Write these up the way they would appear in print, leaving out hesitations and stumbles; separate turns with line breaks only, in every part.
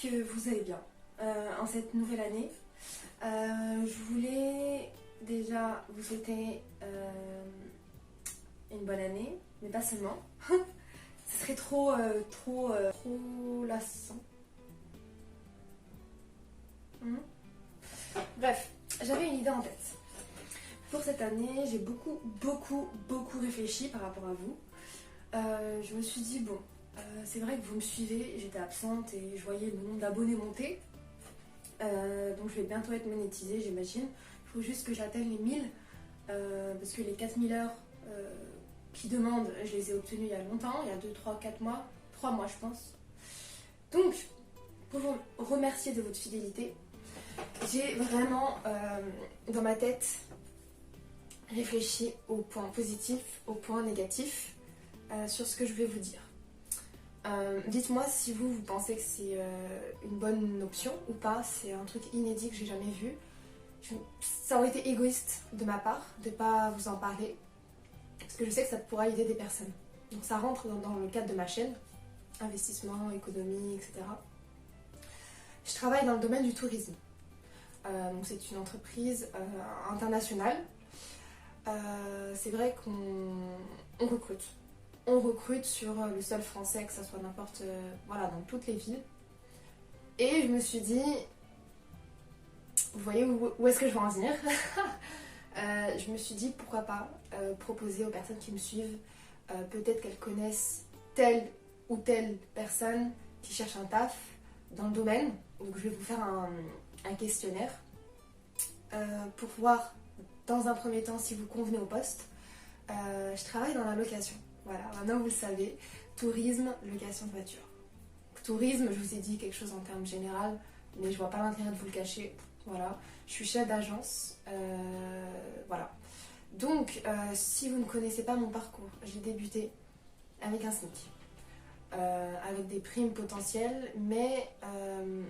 que vous allez bien en cette nouvelle année. Je voulais déjà vous souhaiter une bonne année, mais pas seulement. Ce serait trop lassant. Bref, j'avais une idée en tête. Pour cette année, j'ai beaucoup réfléchi par rapport à vous. Je me suis dit, bon, c'est vrai que vous me suivez, j'étais absente et je voyais le nombre d'abonnés monter. Donc je vais bientôt être monétisée, j'imagine. Il faut juste que j'atteigne les 1000, parce que les 4000 heures qui demandent, je les ai obtenues il y a longtemps, il y a 2, 3, 4 mois, 3 mois je pense. Donc, pour vous remercier de votre fidélité, j'ai vraiment dans ma tête réfléchi aux points positifs, aux points négatifs sur ce que je vais vous dire. Dites-moi si vous pensez que c'est une bonne option ou pas, c'est un truc inédit que j'ai jamais vu. Ça aurait été égoïste de ma part de ne pas vous en parler, parce que je sais que ça pourra aider des personnes. Donc ça rentre dans le cadre de ma chaîne, investissement, économie, etc. Je travaille dans le domaine du tourisme. Donc c'est une entreprise internationale. C'est vrai qu'on recrute. On recrute sur le sol français, que ça soit n'importe... voilà, dans toutes les villes. Et je me suis dit... Vous voyez où est-ce que je veux en venir. Je me suis dit, pourquoi pas proposer aux personnes qui me suivent, peut-être qu'elles connaissent telle ou telle personne qui cherche un taf dans le domaine. Donc je vais vous faire un questionnaire pour voir, dans un premier temps, si vous convenez au poste. Je travaille dans la location. Voilà, maintenant vous le savez, tourisme, location de voiture. Tourisme, je vous ai dit quelque chose en termes général, mais je vois pas l'intérêt de vous le cacher. Voilà, je suis chef d'agence. Voilà. Donc, si vous ne connaissez pas mon parcours, j'ai débuté avec un SMIC, avec des primes potentielles, mais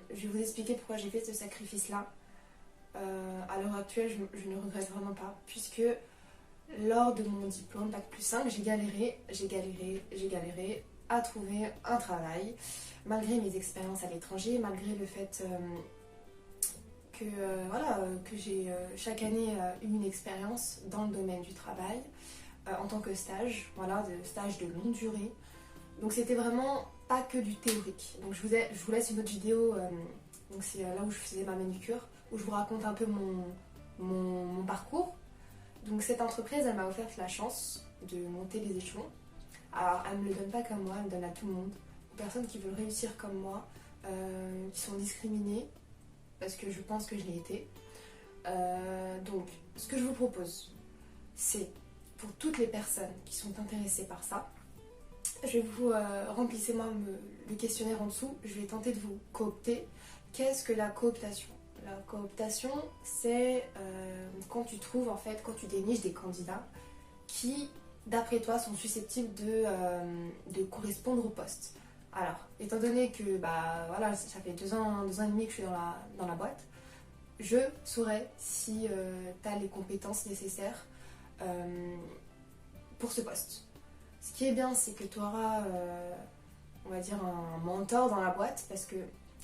je vais vous expliquer pourquoi j'ai fait ce sacrifice-là. À l'heure actuelle, je ne regrette vraiment pas, puisque lors de mon diplôme Bac plus 5, j'ai galéré à trouver un travail, malgré mes expériences à l'étranger, malgré le fait que j'ai chaque année eu une expérience dans le domaine du travail, en tant que stage, voilà, de stage de longue durée. Donc c'était vraiment pas que du théorique. Donc je vous laisse une autre vidéo, donc c'est là où je faisais ma manucure, où je vous raconte un peu mon parcours. Donc cette entreprise, elle m'a offert la chance de monter les échelons. Alors elle ne me le donne pas comme moi, elle me donne à tout le monde. Aux personnes qui veulent réussir comme moi, qui sont discriminées, parce que je pense que je l'ai été. Donc ce que je vous propose, c'est pour toutes les personnes qui sont intéressées par ça, je vais vous remplissez-moi le questionnaire en dessous, je vais tenter de vous coopter. Qu'est-ce que la cooptation ? La cooptation, c'est quand tu trouves, en fait, quand tu déniches des candidats qui, d'après toi, sont susceptibles de correspondre au poste. Alors, étant donné que voilà, ça fait 2 ans et demi que je suis dans la boîte, je saurai si tu as les compétences nécessaires pour ce poste. Ce qui est bien, c'est que tu auras, on va dire, un mentor dans la boîte, parce que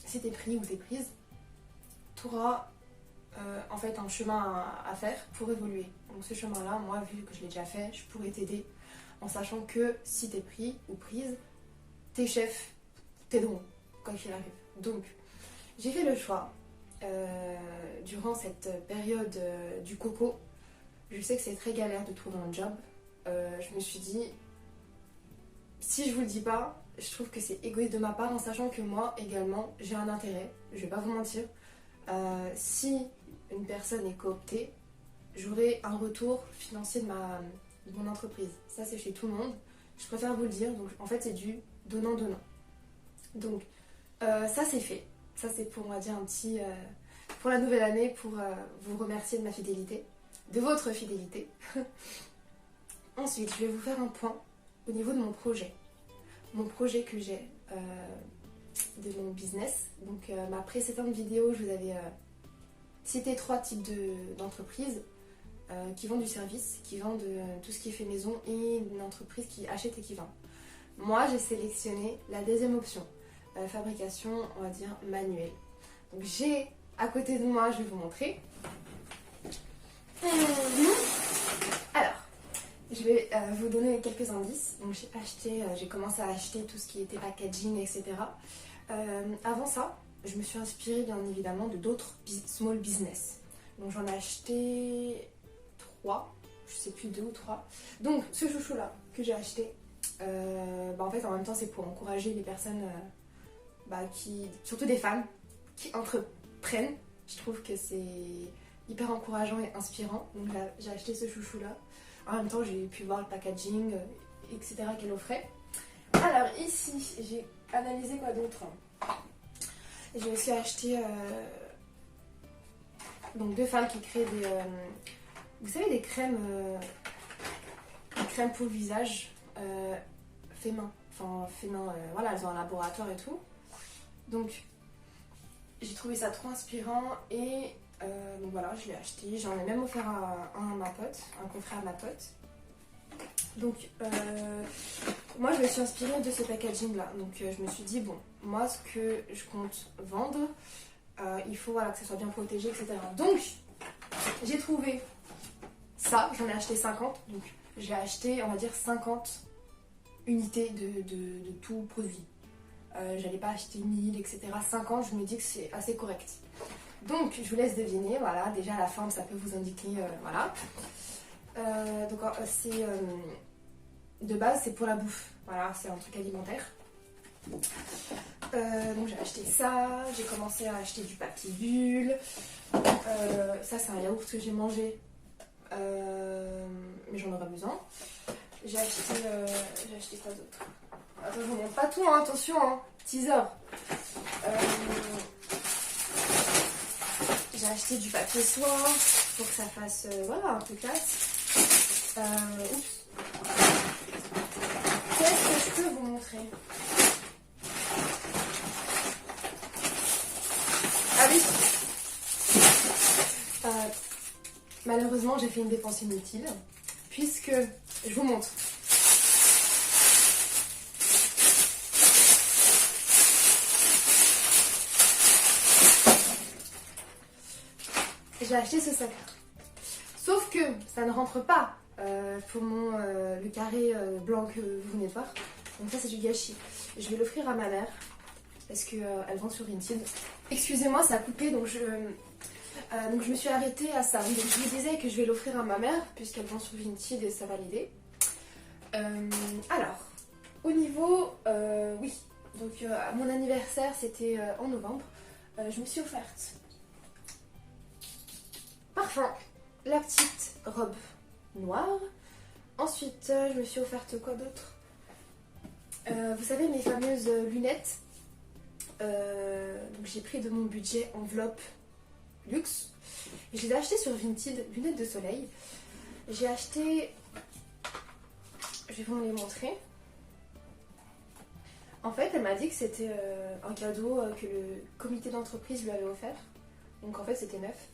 si tu es pris ou tu es prise, tu auras en fait un chemin à faire pour évoluer. Donc ce chemin-là, moi, vu que je l'ai déjà fait, je pourrais t'aider en sachant que si tu es pris ou prise, tes chefs t'aideront quand il arrive. Donc, j'ai fait le choix, durant cette période du coco, je sais que c'est très galère de trouver un job, je me suis dit, si je vous le dis pas, je trouve que c'est égoïste de ma part, en sachant que moi également j'ai un intérêt, je vais pas vous mentir. Si une personne est cooptée, j'aurai un retour financier de mon entreprise. Ça, c'est chez tout le monde. Je préfère vous le dire. Donc, en fait, c'est du donnant-donnant. Donc, ça, c'est fait. Ça, c'est pour, on va dire, un petit... pour la nouvelle année, pour vous remercier de ma fidélité, de votre fidélité. Ensuite, je vais vous faire un point au niveau de mon projet. Mon projet que j'ai... de mon business. Donc ma précédente vidéo, je vous avais cité 3 types d'entreprises qui vendent du service, qui vendent tout ce qui est fait maison, et une entreprise qui achète et qui vend. Moi, j'ai sélectionné la deuxième option. fabrication, on va dire, manuelle. Donc j'ai à côté de moi, je vais vous montrer. Alors, je vais vous donner quelques indices. Donc j'ai commencé à acheter tout ce qui était packaging, etc. Avant ça, je me suis inspirée bien évidemment de d'autres small business. Donc j'en ai acheté 3, je sais plus 2 ou 3. Donc ce chouchou là que j'ai acheté, en fait en même temps c'est pour encourager les personnes surtout des femmes qui entreprennent. Je trouve que c'est hyper encourageant et inspirant. Donc j'ai acheté ce chouchou là. En même temps j'ai pu voir le packaging, etc. qu'elle offrait. Alors ici j'ai analysé quoi d'autre. J'ai aussi acheté donc 2 femmes qui créent des vous savez des crèmes pour le visage fait main. Enfin fait main, voilà, elles ont un laboratoire et tout. Donc j'ai trouvé ça trop inspirant et donc voilà, je l'ai acheté. J'en ai même offert un à ma pote, un confrère à ma pote. Donc moi je me suis inspirée de ce packaging là. Donc je me suis dit bon, moi ce que je compte vendre, il faut voilà, que ça soit bien protégé, etc. Donc j'ai trouvé ça, j'en ai acheté 50. Donc j'ai acheté on va dire 50 unités de tout produit. J'allais pas acheter 1000, etc. 50, je me dis que c'est assez correct. Donc je vous laisse deviner, voilà, déjà la forme ça peut vous indiquer, voilà. Donc c'est de base c'est pour la bouffe, voilà, c'est un truc alimentaire. Donc j'ai acheté ça, j'ai commencé à acheter du papier bulle. Ça c'est un yaourt que j'ai mangé, mais j'en aurais besoin. J'ai acheté quoi d'autre? Attends, je ne montre pas tout, hein, attention, hein, teaser. J'ai acheté du papier soie pour que ça fasse voilà, un peu classe. Oups. Qu'est-ce que je peux vous montrer? Ah oui. Malheureusement, j'ai fait une dépense inutile puisque je vous montre. J'ai acheté ce sac. Sauf que ça ne rentre pas pour le carré blanc que vous venez de voir. Donc ça c'est du gâchis. Je vais l'offrir à ma mère parce qu'elle vend sur Vinted. Excusez-moi, ça a coupé donc je me suis arrêtée à ça. Donc je vous disais que je vais l'offrir à ma mère puisqu'elle vend sur Vinted et ça va l'aider. Alors, au niveau... oui, donc à mon anniversaire c'était en novembre. Je me suis offerte parfum, la petite robe noire. Ensuite, je me suis offerte quoi d'autre? Vous savez mes fameuses lunettes. Donc j'ai pris de mon budget enveloppe luxe. Je les ai achetées sur Vinted, lunettes de soleil. J'ai acheté... Je vais vous les montrer. En fait, elle m'a dit que c'était un cadeau que le comité d'entreprise lui avait offert. Donc en fait, c'était neuf.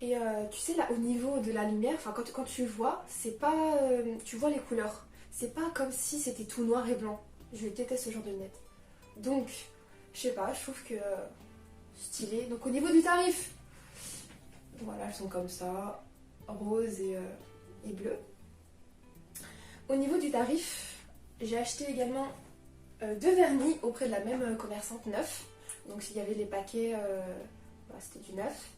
Et tu sais là au niveau de la lumière, enfin quand tu vois, c'est pas, tu vois les couleurs. C'est pas comme si c'était tout noir et blanc. Je déteste ce genre de lunettes. Donc, je sais pas, je trouve que stylé. Donc au niveau du tarif, voilà, elles sont comme ça, rose et bleu. Au niveau du tarif, j'ai acheté également 2 vernis auprès de la même commerçante neuf. Donc s'il y avait les paquets, voilà, c'était du neuf.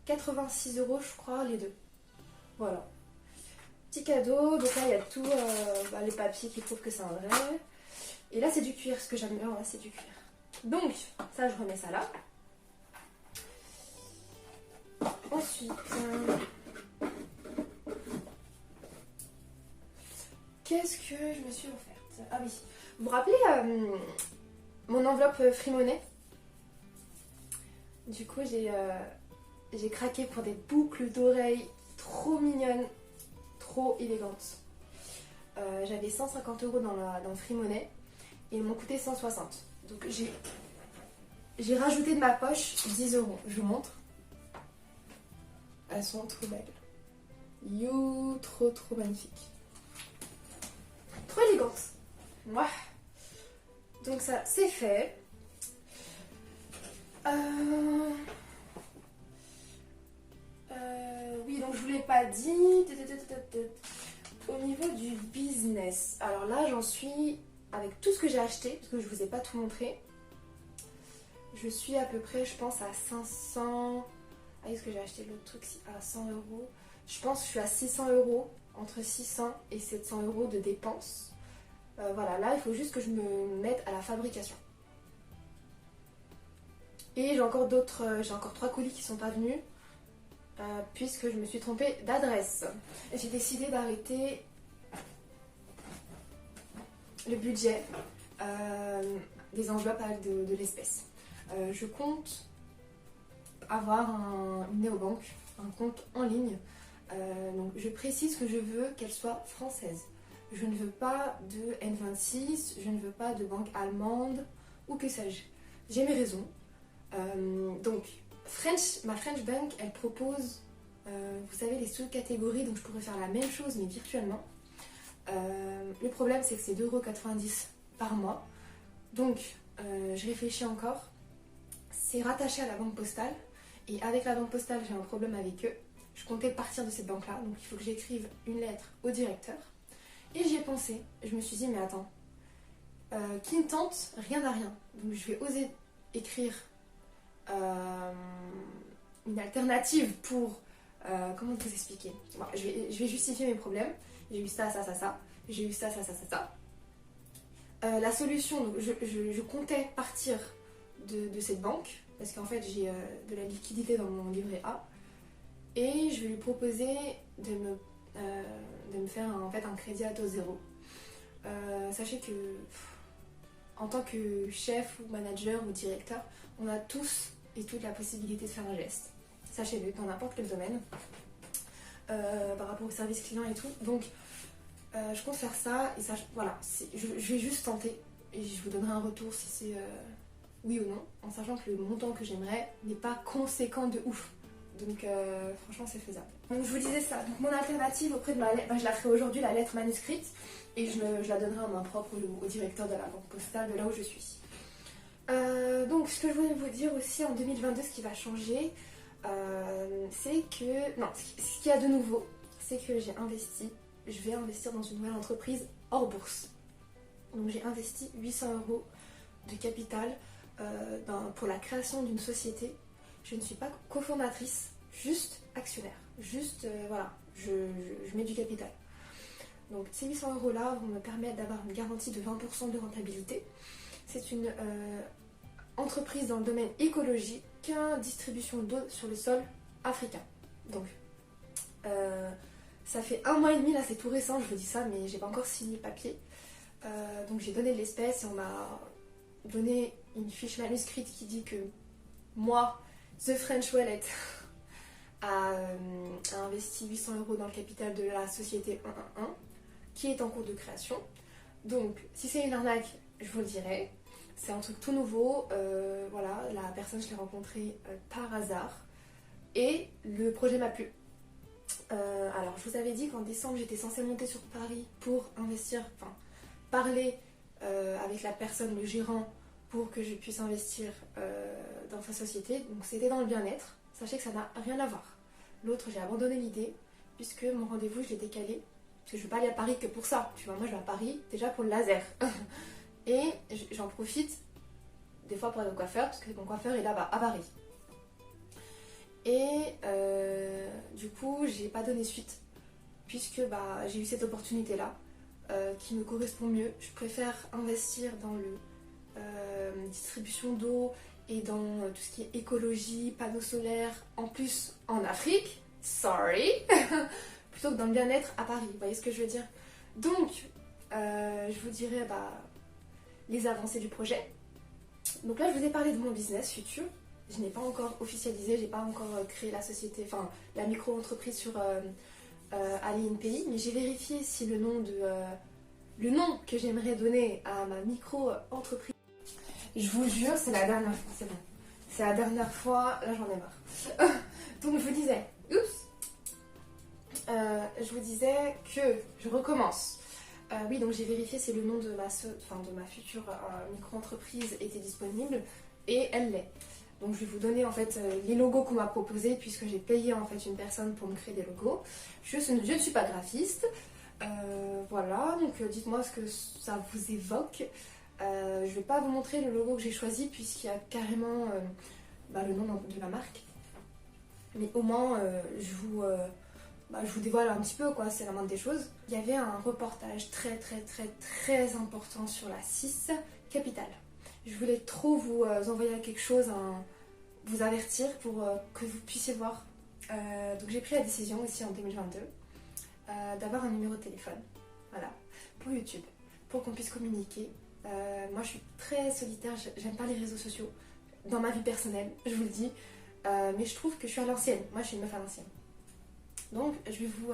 86 € je crois les deux. Voilà. Petit cadeau, donc là il y a tout, les papiers qui prouvent que c'est un vrai. Et là c'est du cuir, ce que j'aime bien, là c'est du cuir. Donc ça je remets ça là. Ensuite, qu'est-ce que je me suis offerte? Ah oui, vous vous rappelez mon enveloppe Free Money? Du coup j'ai craqué pour des boucles d'oreilles trop mignonnes, trop élégantes. J'avais 150 € dans Free Money et ils m'ont coûté 160. Donc j'ai rajouté de ma poche 10 €. Je vous montre. Elles sont trop belles. You, trop magnifiques. Trop élégantes. Ouais. Donc ça, c'est fait. Oui, donc je vous l'ai pas dit. Au niveau du business, alors là j'en suis avec tout ce que j'ai acheté, parce que je vous ai pas tout montré. Je suis à peu près, je pense, à 500. Ah, est-ce que j'ai acheté l'autre truc à 100 euros? Je pense que je suis à 600 euros, entre 600 et 700 euros de dépenses. Voilà, là il faut juste que je me mette à la fabrication. Et j'ai encore d'autres, j'ai encore 3 colis qui sont pas venus. Puisque je me suis trompée d'adresse. J'ai décidé d'arrêter le budget des enveloppes de l'espèce. Je compte avoir une néobanque, un compte en ligne. Donc je précise que je veux qu'elle soit française. Je ne veux pas de N26, je ne veux pas de banque allemande ou que sais-je. J'ai mes raisons. Donc ma French Bank, elle propose, vous savez, les sous-catégories, donc je pourrais faire la même chose mais virtuellement. Le problème c'est que c'est 2,90 € par mois. Donc je réfléchis encore. C'est rattaché à la banque postale. Et avec la banque postale, j'ai un problème avec eux. Je comptais partir de cette banque-là. Donc il faut que j'écrive une lettre au directeur. Et j'y ai pensé. Je me suis dit, mais attends. Qui ne tente, rien n'a rien. Donc je vais oser écrire une alternative pour... comment vous expliquer? Bon, je vais justifier mes problèmes. J'ai eu ça, ça, ça, ça. J'ai eu ça, ça, ça, ça, ça. La solution, donc je comptais partir de cette banque parce qu'en fait j'ai de la liquidité dans mon livret A et je vais lui proposer de me faire en fait un crédit à taux zéro. Sachez que en tant que chef ou manager ou directeur, on a tous et toutes la possibilité de faire un geste. Sachez-le, dans n'importe quel domaine, par rapport au service client et tout. Donc je compte faire ça et ça, voilà, je vais juste tenter et je vous donnerai un retour si c'est oui ou non, en sachant que le montant que j'aimerais n'est pas conséquent de ouf. Donc franchement c'est faisable. Donc je vous disais ça, donc mon alternative auprès de ma lettre, je la ferai aujourd'hui, la lettre manuscrite, et je la donnerai en main propre au directeur de la banque postale de là où je suis. Donc ce que je voulais vous dire aussi en 2022, ce qui va changer, c'est que... Non, ce qu'il y a de nouveau, c'est que je vais investir dans une nouvelle entreprise hors bourse. Donc j'ai investi 800 € de capital pour la création d'une société. Je ne suis pas cofondatrice, juste actionnaire. Juste, voilà, je mets du capital. Donc ces 800 € là vont me permettre d'avoir une garantie de 20% de rentabilité. C'est une entreprise dans le domaine écologique, distribution d'eau sur le sol africain. Donc ça fait 1 mois et demi, là c'est tout récent, je vous dis ça, mais j'ai pas encore signé le papier. Donc j'ai donné de l'espèce et on m'a donné une fiche manuscrite qui dit que moi, The French Wallet, a investi 800 € dans le capital de la société 111 qui est en cours de création. Donc si c'est une arnaque, je vous le dirai. C'est un truc tout nouveau. Voilà, la personne, je l'ai rencontrée par hasard. Et le projet m'a plu. Alors je vous avais dit qu'en décembre, j'étais censée monter sur Paris pour investir, enfin parler avec la personne, le gérant, pour que je puisse investir dans sa société. Donc c'était dans le bien-être. Sachez que ça n'a rien à voir. L'autre, j'ai abandonné l'idée puisque mon rendez-vous, je l'ai décalé. Parce que je ne veux pas aller à Paris que pour ça. Tu vois, moi je vais à Paris déjà pour le laser. Et j'en profite des fois pour aller au coiffeur parce que mon coiffeur est là-bas, à Paris. Et du coup, j'ai pas donné suite puisque j'ai eu cette opportunité-là qui me correspond mieux. Je préfère investir dans le distribution d'eau et dans tout ce qui est écologie, panneaux solaires, en plus en Afrique, sorry, plutôt que dans le bien-être à Paris, vous voyez ce que je veux dire. Donc, je vous dirais les avancées du projet. Donc là, je vous ai parlé de mon business futur. Je n'ai pas encore officialisé, j'ai pas encore créé la société, enfin la micro-entreprise sur AliNPI, mais j'ai vérifié si le nom que j'aimerais donner à ma micro-entreprise. Je vous jure, c'est la dernière fois, c'est bon. C'est la dernière fois, là j'en ai marre. Donc je vous disais, je vous disais que je recommence. Oui, donc j'ai vérifié si le nom de de ma future micro-entreprise était disponible et elle l'est. Donc je vais vous donner en fait les logos qu'on m'a proposés puisque j'ai payé en fait une personne pour me créer des logos. Je ne suis pas graphiste. Voilà, donc dites-moi ce que ça vous évoque. Je vais pas vous montrer le logo que j'ai choisi puisqu'il y a carrément le nom de la marque. Mais au moins je vous dévoile un petit peu quoi, c'est la moindre des choses. Il y avait un reportage très très très très important sur la 6 capitale. Je voulais trop vous envoyer quelque chose, vous avertir pour que vous puissiez voir. Donc j'ai pris la décision ici en 2022 d'avoir un numéro de téléphone, voilà, pour YouTube, pour qu'on puisse communiquer. Moi je suis très solitaire, j'aime pas les réseaux sociaux, dans ma vie personnelle, je vous le dis, mais je trouve que je suis à l'ancienne, moi je suis une meuf à l'ancienne. Donc je vais vous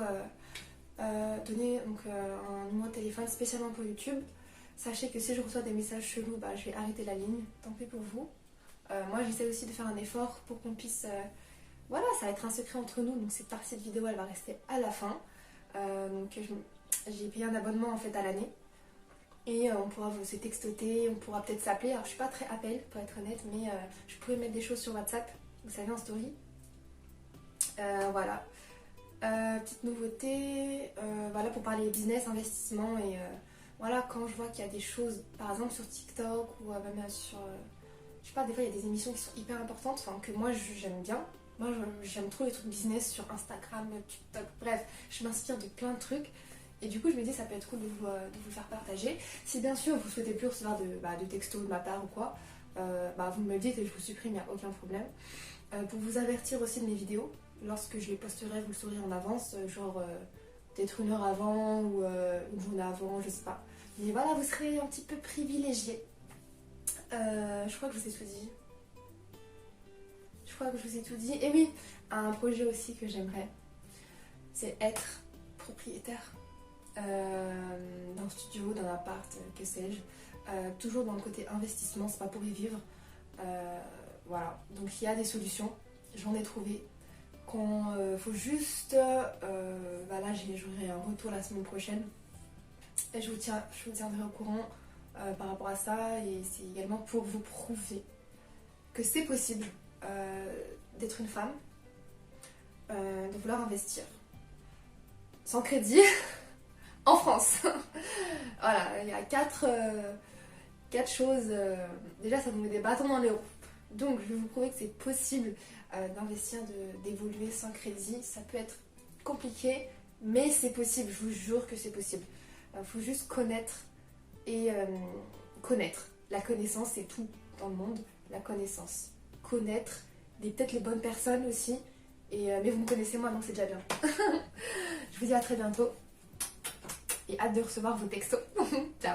donner un numéro de téléphone spécialement pour YouTube. Sachez que si je reçois des messages chelous, je vais arrêter la ligne, tant pis pour vous. Moi j'essaie aussi de faire un effort pour qu'on puisse... voilà, ça va être un secret entre nous, donc cette partie de vidéo elle va rester à la fin. Donc j'ai payé un abonnement en fait à l'année. Et on pourra se textoter, on pourra peut-être s'appeler. Alors je suis pas très appel pour être honnête, mais je pourrais mettre des choses sur WhatsApp, vous savez, en story. Voilà. Petite nouveauté, voilà, pour parler business, investissement et voilà, quand je vois qu'il y a des choses, par exemple sur TikTok ou même sur, je sais pas, des fois il y a des émissions qui sont hyper importantes, enfin que moi j'aime bien. Moi j'aime trop les trucs business sur Instagram, TikTok, bref, je m'inspire de plein de trucs. Et du coup je me dis ça peut être cool de vous le faire partager. Si bien sûr vous souhaitez plus recevoir de textos de ma part ou quoi, vous me le dites et je vous supprime, il n'y a aucun problème. Pour vous avertir aussi de mes vidéos, lorsque je les posterai, vous le saurez en avance, genre peut-être une heure avant ou une journée avant, je sais pas. Mais voilà, vous serez un petit peu privilégiés. Je crois que je vous ai tout dit. Et oui, un projet aussi que j'aimerais, c'est être propriétaire d'un studio, d'un appart, que sais-je. Toujours dans le côté investissement, c'est pas pour y vivre. Voilà, donc il y a des solutions, j'en ai trouvé. Faut juste... là j'aurai un retour la semaine prochaine. Et je vous tiendrai au courant par rapport à ça. Et c'est également pour vous prouver que c'est possible d'être une femme, de vouloir investir sans crédit en France. Voilà, il y a quatre choses. Déjà, ça nous met des bâtons dans les roues. Donc, je vais vous prouver que c'est possible d'investir, d'évoluer sans crédit. Ça peut être compliqué, mais c'est possible. Je vous jure que c'est possible. Il faut juste connaître et connaître. La connaissance, c'est tout dans le monde. La connaissance. Connaître peut-être les bonnes personnes aussi. Mais vous me connaissez moi, donc c'est déjà bien. Je vous dis à très bientôt. Et hâte de recevoir vos textos. Ciao.